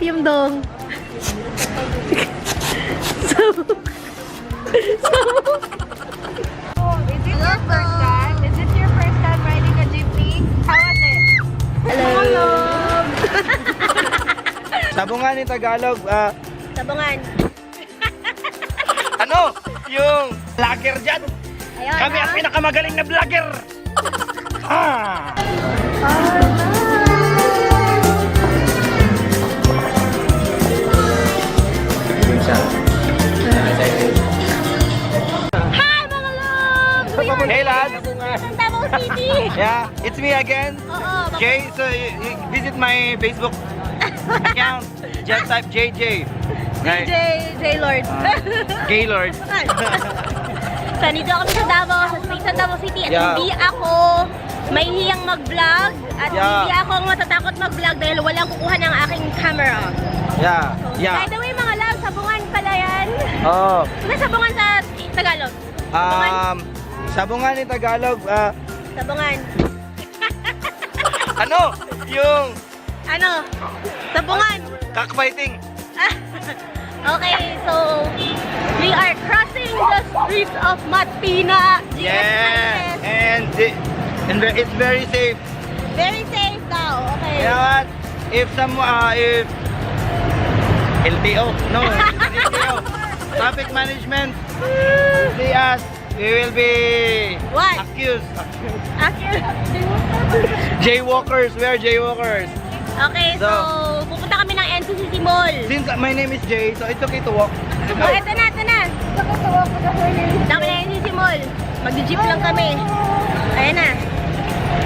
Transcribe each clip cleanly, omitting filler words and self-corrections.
Perfume dong. Is it your first time riding a jeepney? How was it? Hello. Sabungan ni Tagalog, Sabungan. ano? Yung vlogger dyan? Ayun. Kami ang pinakamagaling na vlogger! Ha! Hi mga loves! We are Hey lads! from Davao City. Yeah, it's me again. Oo. Jay, so you visit my Facebook account. Just type JJ. Right? J Lord. Gaylord. So, nandito kami sa Davao, sa street sa Davao City. At Yeah. hindi ako mahihiyang mag-vlog. At Yeah. hindi ako matatakot mag-vlog dahil walang kukuha ng aking camera. Yeah, By yeah. the way mga loves, sabungan pala yan. Oh, Ano sabungan sa Tagalog? Sabungan? sabungan ni Tagalog, Sabungan. ano? Yung Ano? Sabungan. cockfighting. Okay, so we are crossing the streets of Matina. Yeah, and it's very safe. Very safe daw. Okay. You know what? If LTO, no, LTO, traffic management, see us, we will be What? accused. Actually, Jaywalkers, we are jaywalkers. okay, so pupunta kami ng NCCC Mall. Since my name is Jay, so it's okay to walk. Oh, eto na, eto na. Dami na NCCC Mall. Mag-jeep lang kami. Ayan na.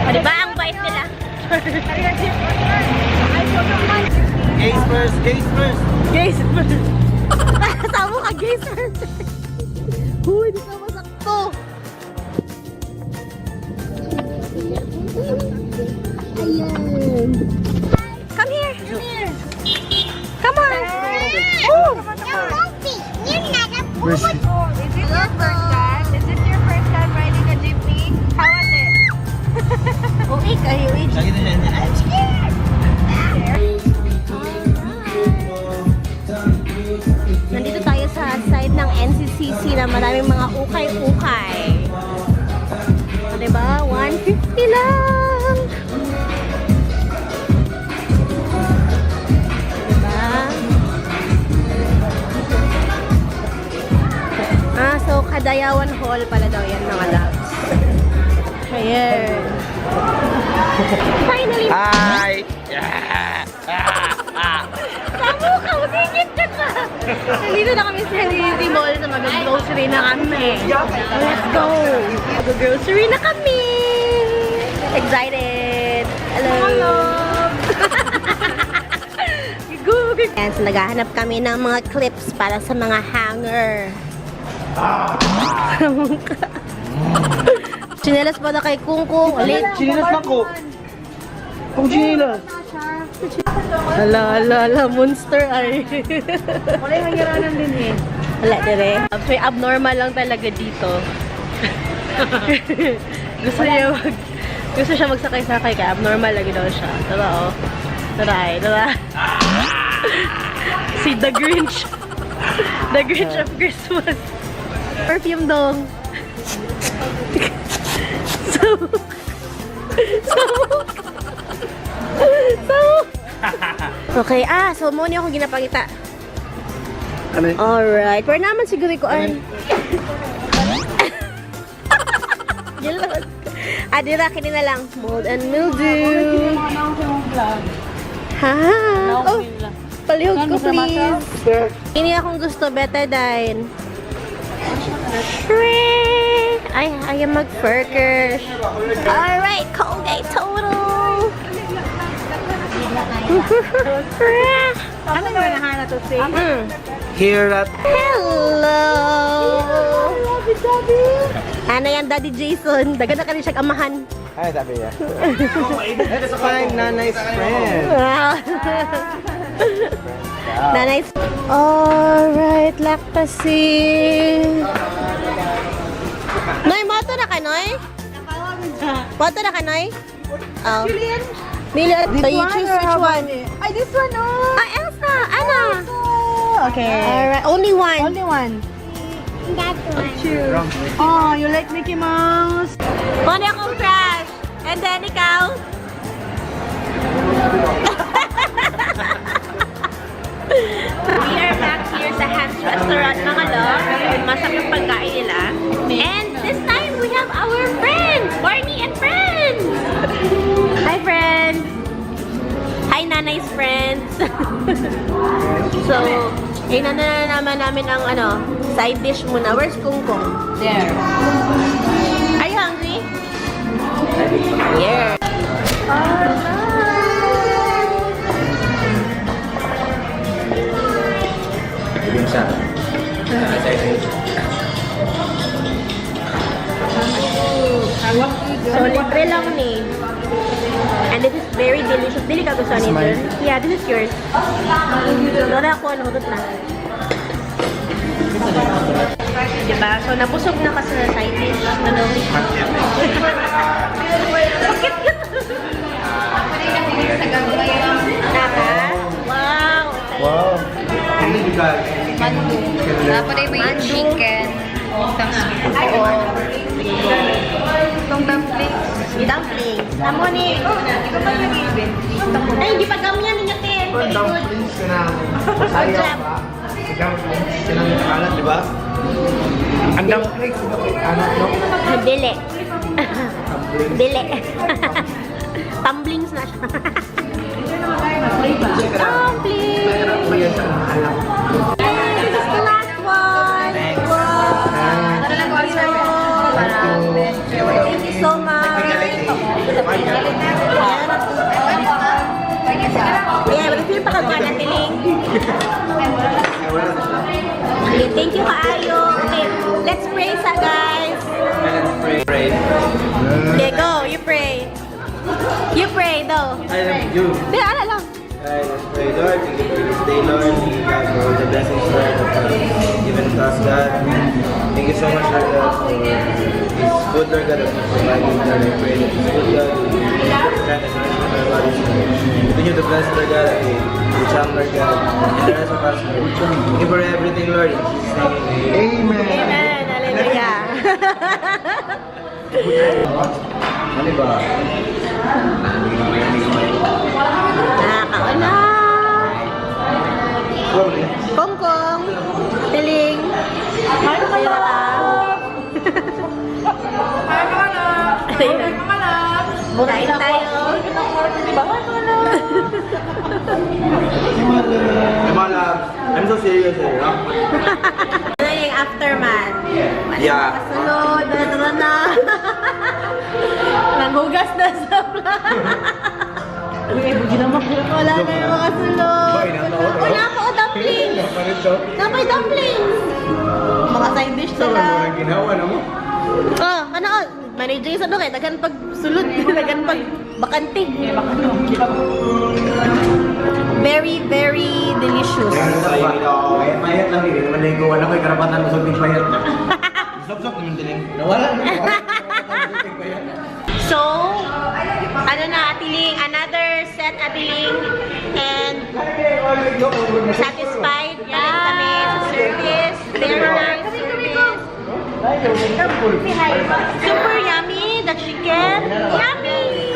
O, diba ang bait nila? Gays first, gays first. Guys, kasama ka, guys. Huy, di ka masakto. Ayan. Come here. Come here. Come on. Oh. Is it your first time? Is it your first time riding a jeepney? How was it? Okay kayo, I'm scared. Nandito tayo sa side ng NCCC na maraming mga ukay-ukay. O, diba? 150 lang. Diba? So Kadayawan Hall pala daw yan mga loves. Ayan. Finally! Hi! Samu ka! Masigit ka pa! Nandito na kami sa NCCC Mall na mag-grocery na kami. Let's go! Mag-grocery na kami! Excited! Hello! Go! And so, naghahanap kami ng mga clips para sa mga hanger. Chinelas pa na kay Kungkung. Ulit. Chinilas na ko. Kung chinilas. Ala, monster ay. Wala yung hangiranan din eh. Wala dire. So, abnormal lang talaga dito. gusto siya magsakay-sakay kaya abnormal lagi daw siya. Tara oh. Tara. Si The Grinch. The Grinch of Christmas. Perfume dong. Okay, so mo niya ako ginapangita. Ano? Alright. Pero naman siguro ko Adira, kini na lang. Mold and mildew. Ha? Oh, palihog ko please. Ini akong gusto, betadine. Shrimp! Ay, ayaw mag-furkers. Alright, Colgate Total. Ano yung nahanap to say? Here at Hello! Ano yan, Daddy Jason? Daga na ka rin siyang amahan. Hi, sabi niya. Let's find Nanay's friend. Nanay. Alright, lactasin. Noy, moto na ka, Noy? Moto na ka, Noy? Oh. Million? So you choose which one? Ay, this one, oh! Ah, Elsa! Okay. Alright, only one. Only one. That one. Oh, you like Mickey Mouse? Muna akong crush. And then ikaw? We are back here sa Hans Restaurant, mga love. Masak yung pagkain nila. And this time, we have our friends! Barney and friends! Hi, friends! Hi, Nanay's friends! So, inan na naman namin ang side dish muna. Where's Kung Kung? There. Are you hungry? Yeah. So, libre lang ni. And this is very delicious. Dili ka gusto ni Jun? Yeah, this is yours. Dora ako, hudot na. Diba? So, nabusog na kasi sa side dish. Ano? Bakit yun? Naka? Wow! Wow. Mandu. Dapat ay may chicken. Itong dumplings. Dumplings. Amo ni. Ay, hindi pa gamyan ninyo, te. Very good. Good job. Alat, di ba? Ang dumplings, alat, no? Dili. Dili. Tumblings na siya. Dumplings. This is the last one. Wow. Thank you so much. Yeah, mag-feel pa kagwa na tiling. Okay, thank you kaayo. Okay, let's pray sa guys. Pray. Okay, go. You pray. You pray, though. I love you. Di, ala lang. I let's pray, Lord. Thank you for this day, Lord. Thank you, God, for all the blessings, Lord, that have given to us, God. Thank you so much, Lord, God, for this food, Lord, God, that you provided, Lord. I pray that this food, God, will be strength and nourishment to our bodies, Lord. Continue to bless, Lord, God, the charm, Lord, God, and the rest of us, Lord. Thank you for everything, Lord. In Jesus' name, amen. Amen. Hallelujah. Ano ba? Nakakauna. Kong Kong. Tiling. Ano ka lang? Ayun. Kain tayo. I'm so serious here, huh? Ano yung aftermath? Yeah. Kasunod. Dara na. Nanghugas na sa wala na yung mga sulod. Wala pa o dumplings. Napay dumplings. Mga side dish sila. Ginawa na mo? Oh, ano? Manager sa doon eh. Dagan pag sulod. Dagan pag bakante. Very, very delicious. Payat lang eh. Naman na yung wala ko yung karapatan mo sa big payat. Sop-sop naman dilim. Nawala. So, ano na, Atiling, another set, Atiling, and satisfied na rin kami sa service. Very nice service. Super yummy, the chicken. Yummy!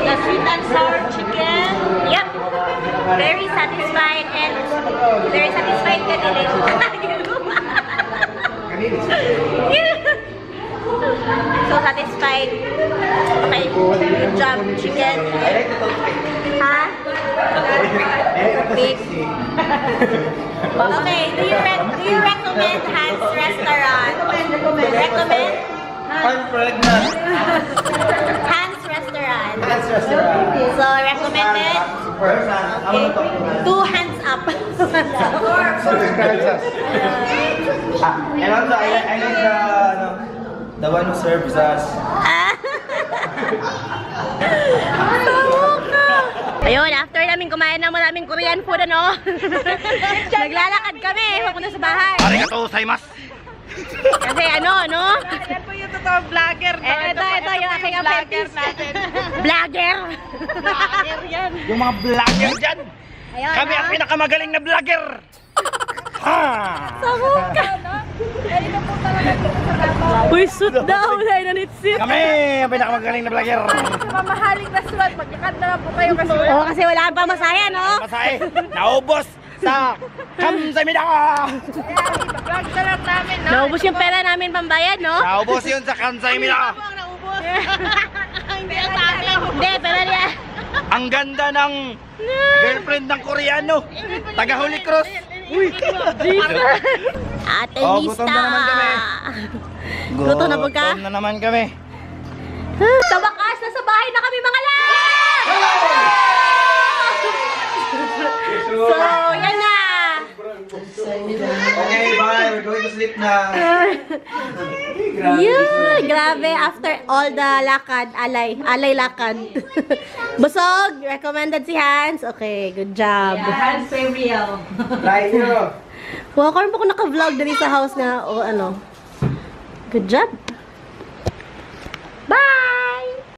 The sweet and sour chicken. Yep. Very satisfied and very satisfied ka din. So satisfied. Okay, good job, chicken. Ha? Big. Okay, do you recommend Hans Restaurant? Recommend? I'm pregnant. Hans Restaurant. That's restaurant. So recommended? Okay. 2 hands up. Subscribe us. And also, I like the one who serves us. Tawa ka! Ayun, after namin kumain ng maraming Korean food, ano? Naglalakad kami, papunta sa bahay. Arigatou gozaimasu. Kasi ano, no? Yan po yung totoo vlogger. Ito yung aking vlogger apprentice. natin. Vlogger! Vlogger yan. Yung mga vlogger dyan. Ayun, Kami ang pinakamagaling na vlogger! Ha! Sabog ka! Uy, suit daw! Dahil na nitsit! Kami ang pinakamagaling na vlogger! Mamahaling restaurant, magkakad na lang po kayo kasi wala. Oo, kasi wala pa masaya, no? Masahe, naubos sa Kamsamida! Vlog na lang namin, no? Naubos yung pera namin pambayad, no? Naubos yun sa Kamsamida! Hindi, pero niya. Ang ganda ng girlfriend ng Koreano! Taga Holy Cross! Ate Oh, Mista! gutom na naman kami. Gutom na po ka? Gutom na naman kami. Sa wakas, nasa bahay na kami mga lang! So, yan na! Okay, bye. We're going to sleep na. Yeah, grabe. After all the lakad, alay lakad. Busog, recommended si Hans. Okay, good job. Hands say real. Like you. Wow, karon pa ko naka-vlog dali sa house nga o ano. Good job.